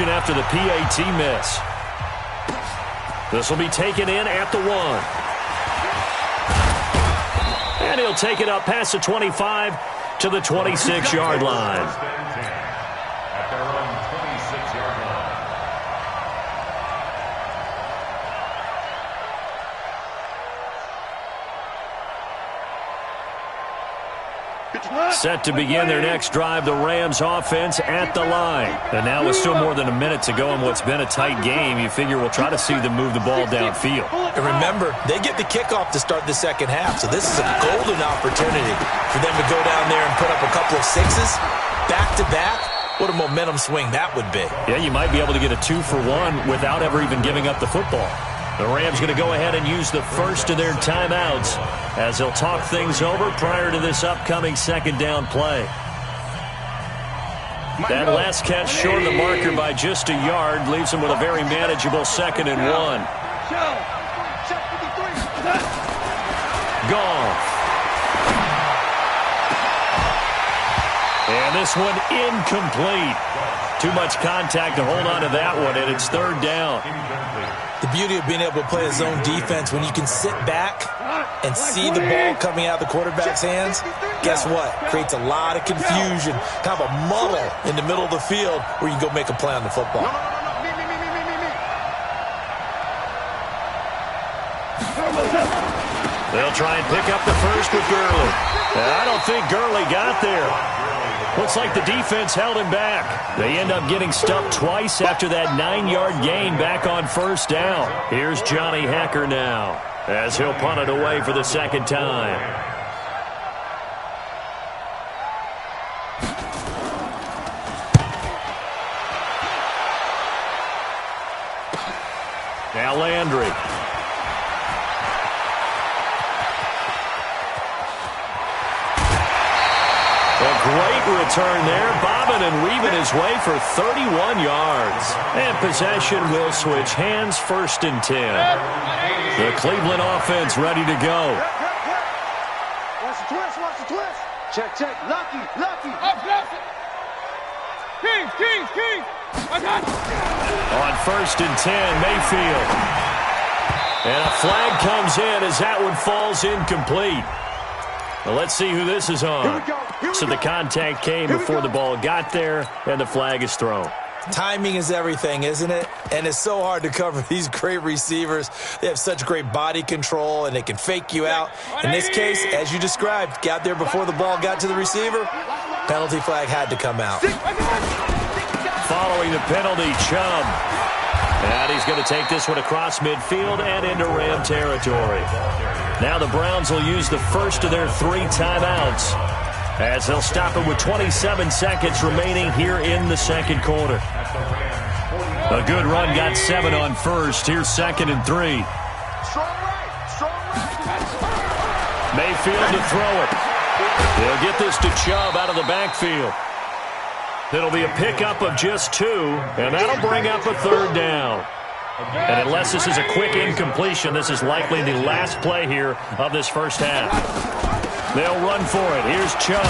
After the PAT miss. This will be taken in at the 1. And he'll take it up past the 25 to the 26-yard line. Set to begin their next drive, the Rams offense at the line. And now with still more than a minute to go in what's been a tight game, you figure we'll try to see them move the ball downfield. And remember, they get the kickoff to start the second half, so this is a golden opportunity for them to go down there and put up a couple of sixes back-to-back. What a momentum swing that would be. Yeah, you might be able to get a 2-for-1 without ever even giving up the football. The Rams going to go ahead and use the first of their timeouts as they'll talk things over prior to this upcoming second down play. That last catch short of the marker by just a yard leaves them with a very manageable 2nd and 1. Gone. And this one incomplete. Too much contact to hold on to that one, and it's 3rd down. The beauty of being able to play a zone defense, when you can sit back and see the ball coming out of the quarterback's hands, guess what? Creates a lot of confusion, kind of a muddle in the middle of the field where you go make a play on the football. They'll try and pick up the first with Gurley. I don't think Gurley got there. Looks like the defense held him back. They end up getting stuffed twice after that 9-yard gain back on 1st down. Here's Johnny Hacker now as he'll punt it away for the 2nd time. Now Landry. Great return there, bobbing and weaving his way for 31 yards. And possession will switch hands, 1st and 10. The Cleveland offense ready to go. Watch the twist, watch the twist. Check, check, lucky. King. I got it. On 1st and 10, Mayfield. And a flag comes in as that one falls incomplete. Well, let's see who this is on. So the contact came before the ball got there, and the flag is thrown. Timing is everything, isn't it? And it's so hard to cover these great receivers. They have such great body control, and they can fake you out. In this case, as you described, got there before the ball got to the receiver. Penalty flag had to come out. Following the penalty, Chubb. And he's going to take this one across midfield and into Ram territory. Now the Browns will use the first of their 3 timeouts as they'll stop it with 27 seconds remaining here in the 2nd quarter. A good run got 7 on 1st. Here's 2nd and 3. Mayfield to throw it. They'll get this to Chubb out of the backfield. It'll be a pickup of just 2, and that'll bring up a 3rd down. And unless this is a quick incompletion, this is likely the last play here of this first half. They'll run for it. Here's Chubb.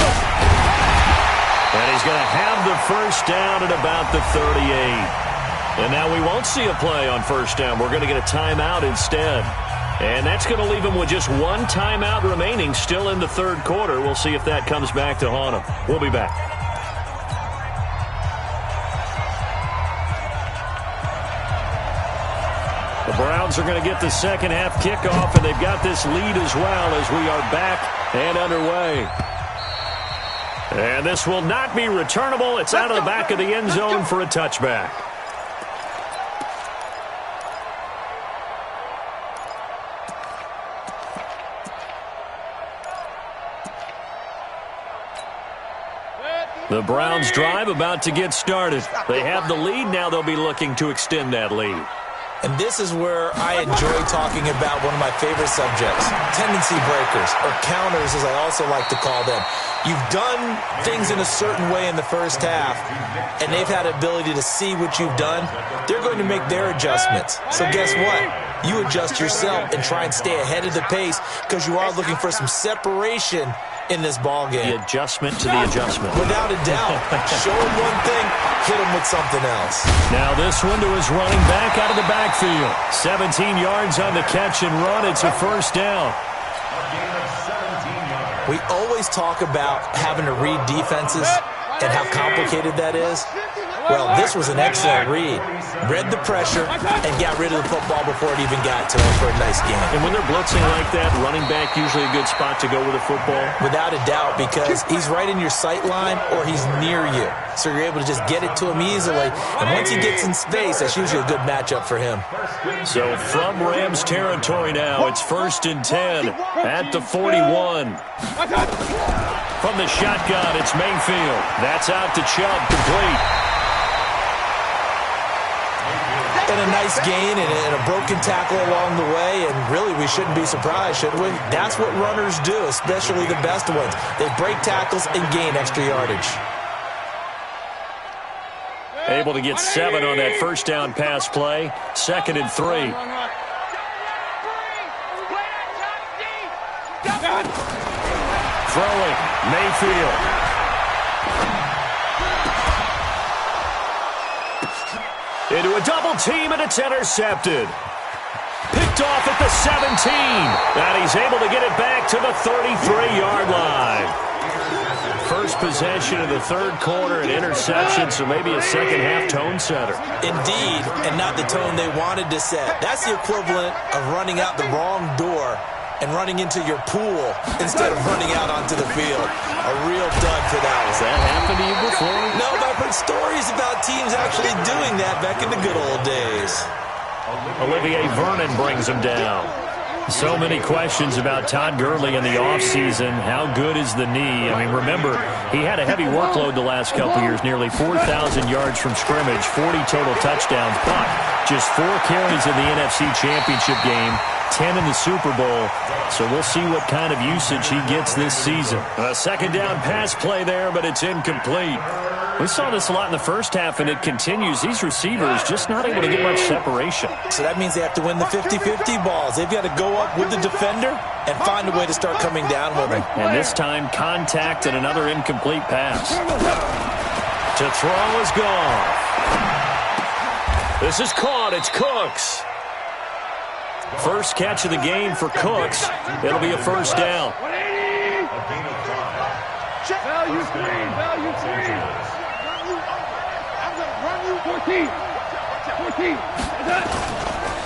And he's going to have the 1st down at about the 38. And now we won't see a play on 1st down. We're going to get a timeout instead. And that's going to leave him with just 1 timeout remaining still in the 3rd quarter. We'll see if that comes back to haunt him. We'll be back. The Browns are going to get the second half kickoff, and they've got this lead as well as we are back and underway. And this will not be returnable. It's out of the back of the end zone for a touchback. The Browns drive about to get started. They have the lead. Now they'll be looking to extend that lead. And this is where I enjoy talking about one of my favorite subjects, tendency breakers, or counters as I also like to call them. You've done things in a certain way in the first half, and they've had the ability to see what you've done. They're going to make their adjustments. So guess what? you adjust yourself and try and stay ahead of the pace because you are looking for some separation in this ball game. The adjustment to the adjustment. Without a doubt. Show him one thing, hit him with something else. Now this one to his running back out of the backfield. 17 yards on the catch and run. It's a first down. We always talk about having to read defenses and how complicated that is. Well, this was an excellent read. Read the pressure and got rid of the football before it even got to him for a nice game. And when they're blitzing like that, running back usually a good spot to go with a football? Without a doubt, because he's right in your sight line or he's near you. So you're able to just get it to him easily. And once he gets in space, that's usually a good matchup for him. So from Rams territory now, it's 1st and 10 at the 41. From the shotgun, it's Mayfield. That's out to Chubb, complete. And a nice gain and a broken tackle along the way, and really we shouldn't be surprised, should we? That's what runners do, especially the best ones. They break tackles and gain extra yardage. Able to get 7 on that first down pass play. 2nd and 3. Throwing, Mayfield. Into a double team, and it's intercepted. Picked off at the 17. And he's able to get it back to the 33-yard line. First possession of the third quarter, an interception, so maybe a second-half tone setter. Indeed, and not the tone they wanted to set. That's the equivalent of running out the wrong door and running into your pool instead of running out onto the field. A real dud for that one. Has that happened to you before? No, but I've heard stories about teams actually doing that back in the good old days. Olivier Vernon brings him down. So many questions about Todd Gurley in the offseason. How good is the knee? I mean, remember, he had a heavy workload the last couple years, nearly 4,000 yards from scrimmage, 40 total touchdowns, but just 4 carries in the NFC Championship game, 10 in the Super Bowl. So we'll see what kind of usage he gets this season. A second down pass play there, but it's incomplete. We saw this a lot in the first half, and it continues. These receivers just not able to get much separation. So that means they have to win the 50-50 balls. They've got to go up with the defender and find a way to start coming down with him. And this time, contact and another incomplete pass. To throw is gone. This is caught. It's Cooks. First catch of the game for Cooks. It'll be a first down. Value screen. Value screen. I'm going to run you 14.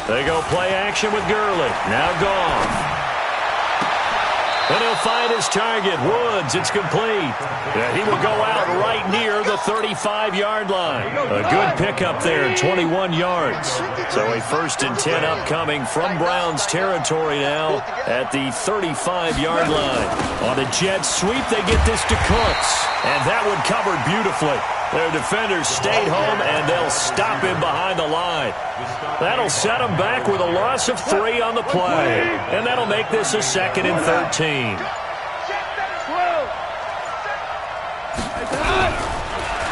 They go play action with Gurley. Now gone. And he'll find his target. Woods, it's complete. And he will go out right near the 35-yard line. A good pickup there, 21 yards. So a 1st and 10 upcoming from Browns territory now at the 35-yard line. On a jet sweep, they get this to Cooks. And that one covered beautifully. Their defenders stayed home, and they'll stop him behind the line. That'll set him back with a loss of 3 on the play. And that'll make this a 2nd and 13.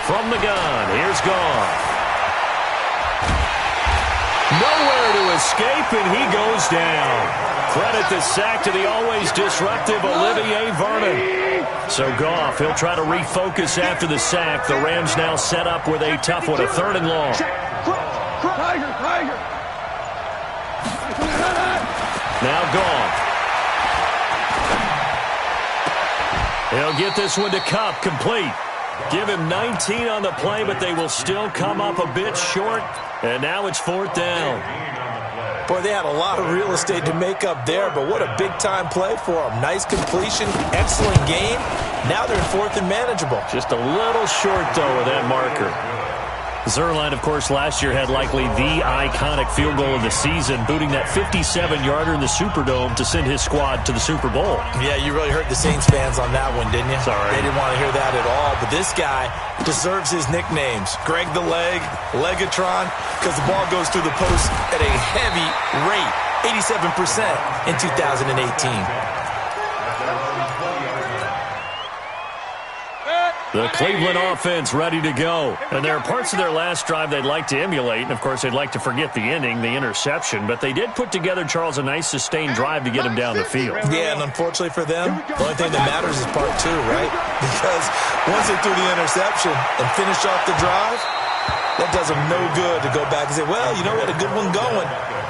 From the gun, here's Goff. Nowhere to escape, and he goes down. Credit the sack to the always disruptive Olivier Vernon. So Goff, he'll try to refocus after the sack. The Rams now set up with a tough one, a 3rd and long. Now Goff. He'll get this one to Kupp, complete. Give him 19 on the play, but they will still come up a bit short. And now it's 4th down. Boy, they had a lot of real estate to make up there, but what a big-time play for them. Nice completion, excellent game. Now they're in 4th and manageable. Just a little short, though, of that marker. Zuerlein, of course, last year had likely the iconic field goal of the season, booting that 57-yarder in the Superdome to send his squad to the Super Bowl. Yeah, you really hurt the Saints fans on that one, didn't you? Sorry. They didn't want to hear that at all. But this guy deserves his nicknames. Greg the Leg, Legatron, because the ball goes through the post at a heavy rate, 87% in 2018. The Cleveland offense ready to go. And there are parts of their last drive they'd like to emulate. And, of course, they'd like to forget the ending, the interception. But they did put together, Charles, a nice sustained drive to get them down the field. Yeah, and unfortunately for them, the only thing that matters is part two, right? Because once they threw the interception and finished off the drive, that does them no good to go back and say, well, you know what, a good one going.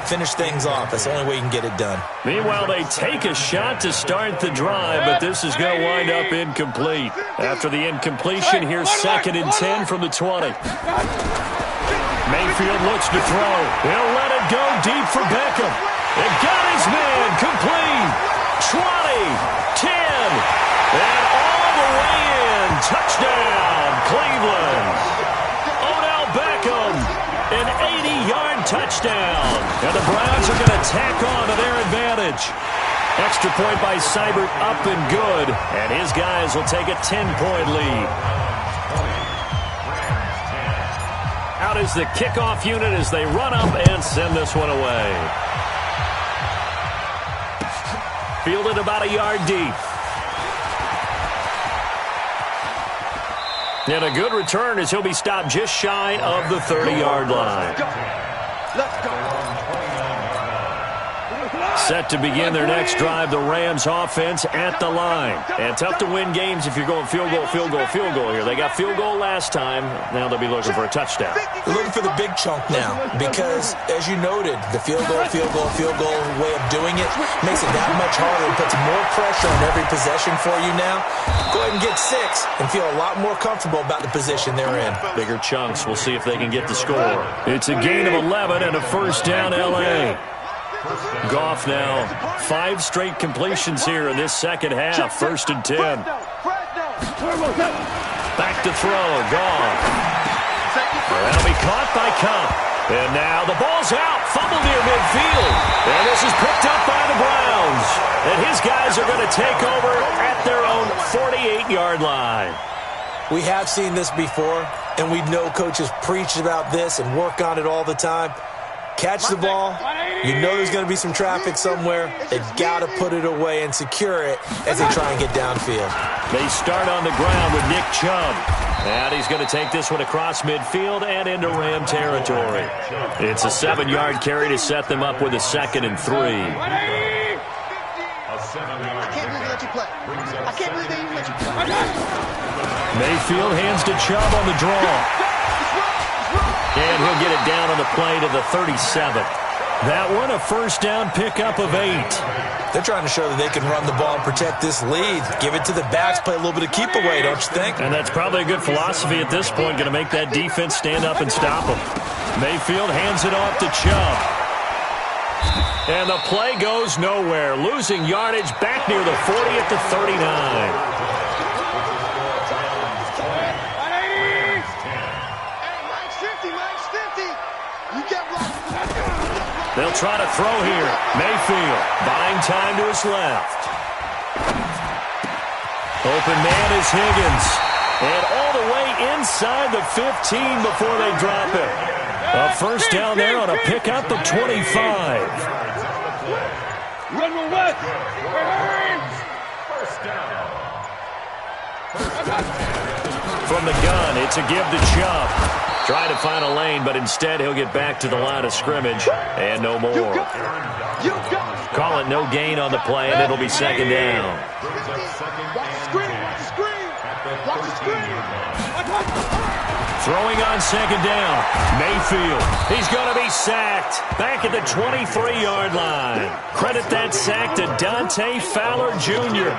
Finish things off. That's the only way you can get it done. Meanwhile, they take a shot to start the drive, but this is going to wind up incomplete. After the incompletion, here's 2nd and 10 from the 20. Mayfield looks to throw. He'll let it go deep for Beckham. It got his man complete. 20, 10, and all the way in. Touchdown, Cleveland. An 80-yard touchdown. And the Browns are going to tack on to their advantage. Extra point by Seibert up and good. And his guys will take a 10-point lead. Out is the kickoff unit as they run up and send this one away. Fielded about a yard deep. And a good return as he'll be stopped just shy of the 30-yard line. Let's go. Set to begin their next drive, the Rams offense at the line. And tough to win games if you're going field goal, field goal, field goal here. They got field goal last time. Now they'll be looking for a touchdown. They're looking for the big chunk now because, as you noted, the field goal way of doing it makes it that much harder and puts more pressure on every possession for you now. Go ahead and get 6 and feel a lot more comfortable about the position they're in. Bigger chunks. We'll see if they can get the score. It's a gain of 11 and a first down L.A. Goff now 5 straight completions here in this second half. 1st and 10. Back to throw. Goff. That'll be caught by Cup. And now the ball's out. Fumble near midfield. And this is picked up by the Browns. And his guys are going to take over at their own 48-yard line. We have seen this before, and we know coaches preach about this and work on it all the time. Catch the ball. You know there's going to be some traffic somewhere. They've got to put it away and secure it as they try and get downfield. They start on the ground with Nick Chubb. And he's going to take this one across midfield and into Ram territory. It's a 7-yard carry to set them up with a 2nd and 3. I can't believe they let you play. I can't believe they even let you play. Mayfield hands to Chubb on the draw. And he'll get it down on the play to the 37. That one, a first down pickup of 8. They're trying to show that they can run the ball and protect this lead. Give it to the backs, play a little bit of keep away, don't you think? And that's probably a good philosophy at this point, going to make that defense stand up and stop them. Mayfield hands it off to Chubb. And the play goes nowhere. Losing yardage back near the 40 at the 39. They'll try to throw here. Mayfield buying time to his left. Open man is Higgins. And all the way inside the 15 before they drop it. A first down there on a pickup of 25. Run away. From the gun, it's a give to Chubb. Trying to find a lane, but instead he'll get back to the line of scrimmage and no more. Call it no gain on the play, and it'll be 2nd down. Throwing on 2nd down. Mayfield. He's going to be sacked. Back at the 23-yard line. Credit that sack to Dante Fowler Jr.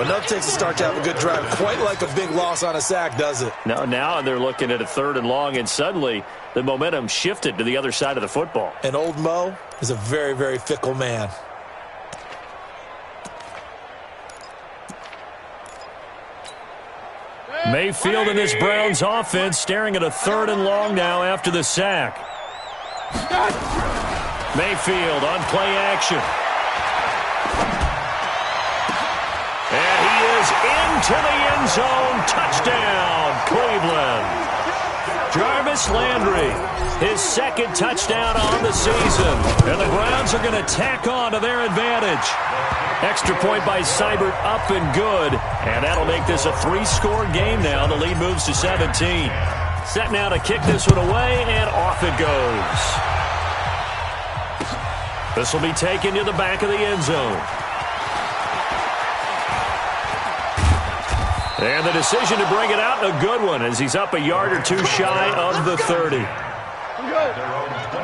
Enough takes a start to have a good drive. Quite like a big loss on a sack, does it? No, now they're looking at a 3rd and long, and suddenly the momentum shifted to the other side of the football. And old Mo is a very, very fickle man. Mayfield and this Browns offense staring at a 3rd and long now after the sack. Mayfield on play action. And he is into the end zone. Touchdown, Cleveland. Jarvis Landry, his second touchdown on the season. And the Browns are going to tack on to their advantage. Extra point by Seibert, up and good. And that'll make this a 3-score game now. The lead moves to 17. Set now to kick this one away, and off it goes. This will be taken to the back of the end zone. And the decision to bring it out, a good one, as he's up a yard or two shy of the 30.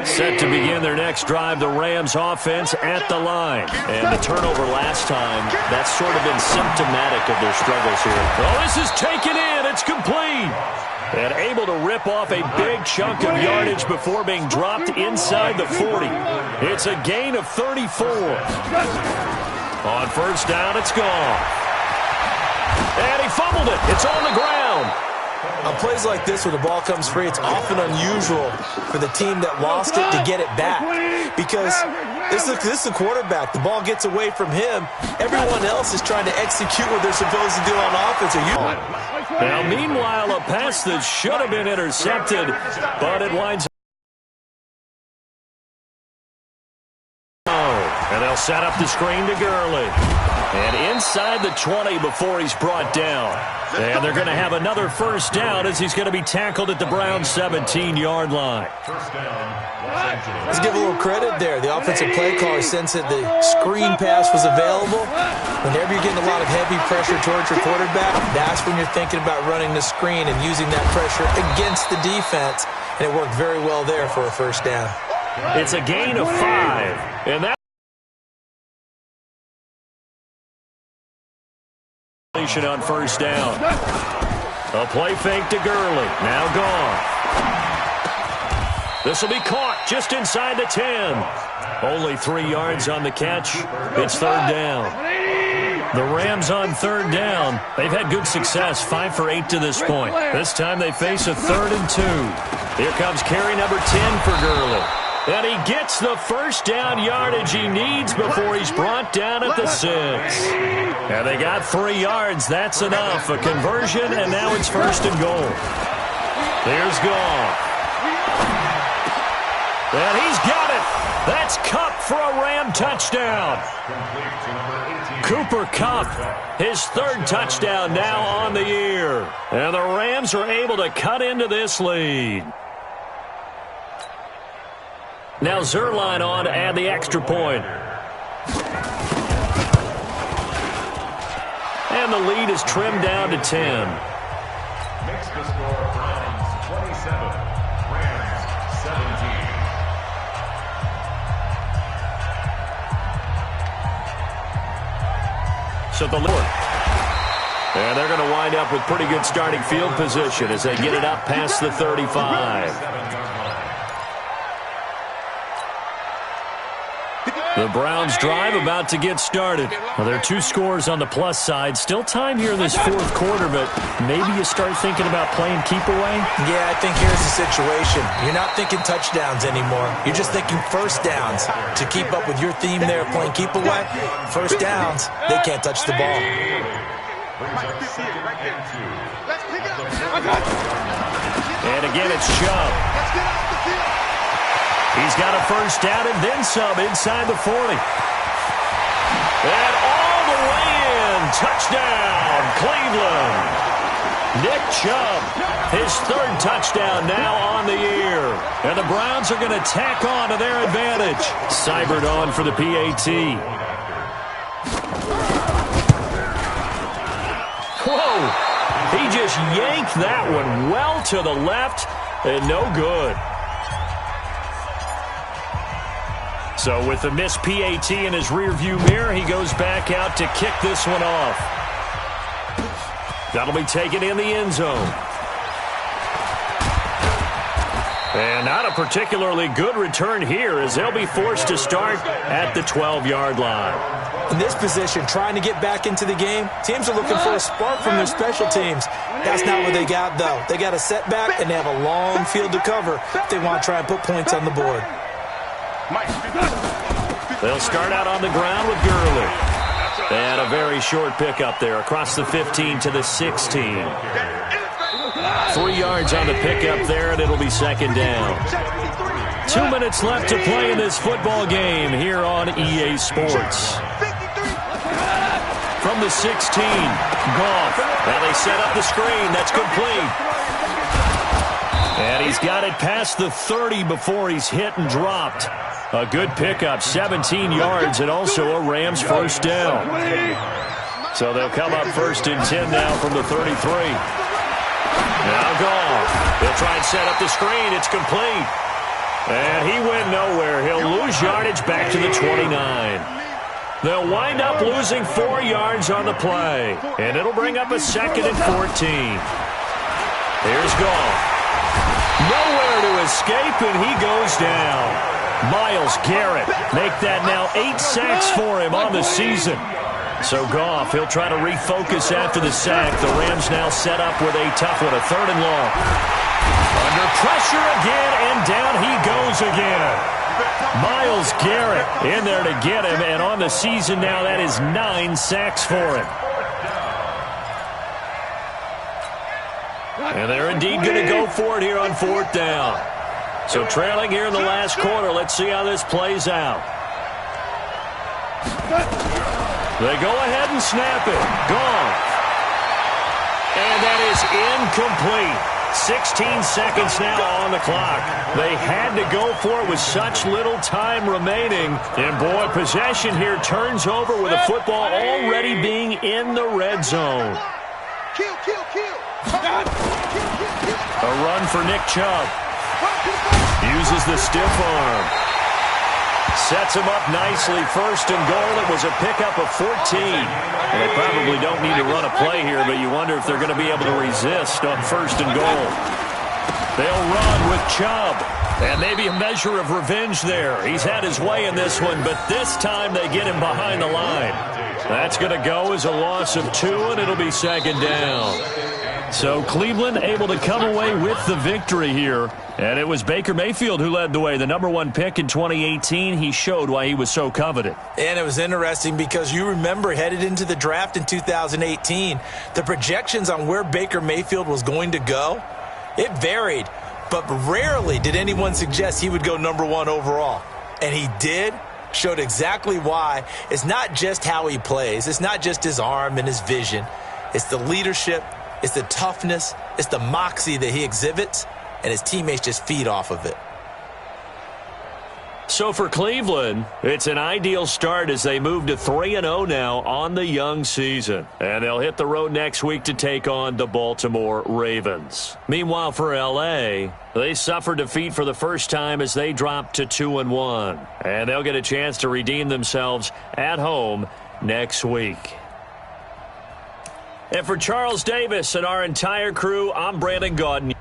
Set to begin their next drive, the Rams offense at the line. And the turnover last time, that's sort of been symptomatic of their struggles here. Oh, this is taken in. It's complete. And able to rip off a big chunk of yardage before being dropped inside the 40. It's a gain of 34. On first down, it's gone. And he fumbled it. It's on the ground. On plays like this, when the ball comes free, it's often unusual for the team that lost it to get it back. Because this is the quarterback. The ball gets away from him. Everyone else is trying to execute what they're supposed to do on offense. Now, meanwhile, a pass that should have been intercepted, but it winds up. And they'll set up the screen to Gurley. And inside the 20 before he's brought down. And they're going to have another first down as he's going to be tackled at the Browns' 17-yard line. Let's give a little credit there. The offensive play caller sensed that the screen pass was available. Whenever you're getting a lot of heavy pressure towards your quarterback, that's when you're thinking about running the screen and using that pressure against the defense. And it worked very well there for a first down. It's a gain of 5. And that on first down. A play fake to Gurley. Now gone. This will be caught just inside the 10. Only 3 yards on the catch. It's third down. The Rams on third down. They've had good success, 5 for 8 to this point. This time they face a 3rd and 2. Here comes carry number 10 for Gurley. And he gets the first down yardage he needs before he's brought down at the 6. And they got 3 yards. That's enough. A conversion, and now it's first and goal. Here's Goff. And he's got it. That's Kupp for a Ram touchdown. Cooper Kupp, his 3rd touchdown now on the year. And the Rams are able to cut into this lead. Now Zerline on to add the extra point. And the lead is trimmed down to 10. Makes the score Browns 27, Rams 17. So the Lord. And they're going to wind up with pretty good starting field position as they get it up past the 35. The Browns drive about to get started. Well, there are 2 scores on the plus side. Still time here in this 4th quarter, but maybe you start thinking about playing keep away? Yeah, I think here's the situation. You're not thinking touchdowns anymore. You're just thinking first downs. To keep up with your theme there, playing keep away, first downs, they can't touch the ball. And again, it's Chubb. He's got a first down and then some inside the 40. And all the way in. Touchdown, Cleveland. Nick Chubb, his 3rd touchdown now on the year. And the Browns are going to tack on to their advantage. Seibert on for the PAT. Whoa. He just yanked that one well to the left and no good. So with the missed PAT in his rearview mirror, he goes back out to kick this one off. That'll be taken in the end zone. And not a particularly good return here as they'll be forced to start at the 12-yard line. In this position, trying to get back into the game, teams are looking for a spark from their special teams. That's not what they got, though. They got a setback, and they have a long field to cover if they want to try and put points on the board. They'll start out on the ground with Gurley. And a very short pickup there across the 15 to the 16. 3 yards on the pickup there, and it'll be second down. 2 minutes left to play in this football game here on EA Sports. From the 16, Goff. Now they set up the screen. That's complete. And he's got it past the 30 before he's hit and dropped. A good pickup, 17 yards, and also a Rams first down. So they'll come up first and 10 now from the 33. Now Goff. He'll try and set up the screen. It's complete. And he went nowhere. He'll lose yardage back to the 29. They'll wind up losing 4 yards on the play. And it'll bring up a second and 14. Here's Goff. Nowhere to escape, and he goes down. Myles Garrett make that now 8 sacks for him on the season. So Goff, he'll try to refocus after the sack. The Rams now set up with a tough one, a 3rd and long. Under pressure again, and down he goes again. Myles Garrett in there to get him, and on the season now, that is 9 sacks for him. And they're indeed going to go for it here on 4th down. So trailing here in the last quarter, let's see how this plays out. They go ahead and snap it. Gone. And that is incomplete. 16 seconds now on the clock. They had to go for it with such little time remaining. And, boy, possession here turns over with the football already being in the red zone. A run for Nick Chubb. Uses the stiff arm. Sets him up nicely. 1st and goal. It was a pickup of 14. And they probably don't need to run a play here, but you wonder if they're going to be able to resist on 1st and goal. They'll run with Chubb. And maybe a measure of revenge there. He's had his way in this one, but this time they get him behind the line. That's going to go as a loss of 2, and it'll be 2nd down. So Cleveland able to come away with the victory here. And it was Baker Mayfield who led the way. The #1 pick in 2018. He showed why he was so coveted. And it was interesting because you remember headed into the draft in 2018, the projections on where Baker Mayfield was going to go, it varied. But rarely did anyone suggest he would go #1 overall. And he did. Showed exactly why. It's not just how he plays. It's not just his arm and his vision. It's the leadership. It's the toughness. It's the moxie that he exhibits. And his teammates just feed off of it. So for Cleveland, it's an ideal start as they move to 3-0 now on the young season. And they'll hit the road next week to take on the Baltimore Ravens. Meanwhile, for L.A., they suffered defeat for the first time as they dropped to 2-1. And they'll get a chance to redeem themselves at home next week. And for Charles Davis and our entire crew, I'm Brandon Gaudin.